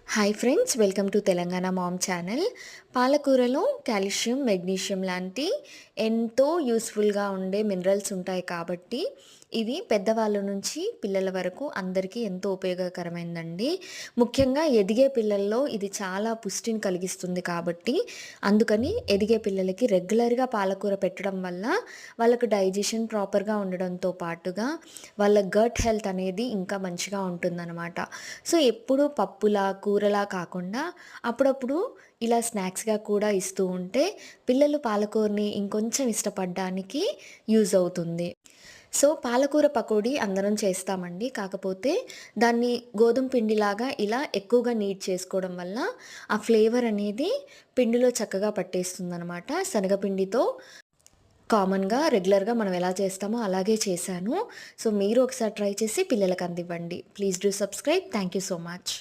Hi friends, welcome to Telangana ma'am channel. పాలకూరలో calcium, magnesium లాంటి ఎంతో యూస్ఫుల్గా ఉండే మినరల్స్ ఉంటాయి కాబట్టి ఇవి పెద్దవాళ్ళ నుంచి పిల్లల వరకు అందరికీ ఎంతో ఉపయోగకరమైందండి. ముఖ్యంగా ఎదిగే పిల్లల్లో ఇది చాలా పుష్టిని కలిగిస్తుంది కాబట్టి అందుకని ఎదిగే పిల్లలకి రెగ్యులర్గా పాలకూర పెట్టడం వల్ల వాళ్ళకు డైజెషన్ ప్రాపర్గా ఉండడంతో పాటుగా వాళ్ళ గట్ హెల్త్ అనేది ఇంకా మంచిగా ఉంటుందన్నమాట. సో ఎప్పుడూ పప్పులా, కూరలా కాకుండా అప్పుడప్పుడు ఇలా స్నాక్స్‌గా కూడా ఇస్తూ ఉంటే పిల్లలు పాలకూరని ఇంకొంచెం ఇష్టపడడానికి యూజ్ అవుతుంది. సో పాలకూర పకోడీ అందరం చేస్తామండి. కాకపోతే దాన్ని గోధుమ పిండిలాగా ఇలా ఎక్కువగా నీట్ చేసుకోవడం వల్ల ఆ ఫ్లేవర్ అనేది పిండిలో చక్కగా పట్టేస్తుందనమాట. శనగపిండితో కామన్‌గా రెగ్యులర్‌గా మనం ఎలా చేస్తామో అలాగే చేశాను. సో మీరు ఒకసారి ట్రై చేసి పిల్లలకి అందివ్వండి. Please do subscribe. Thank you so much.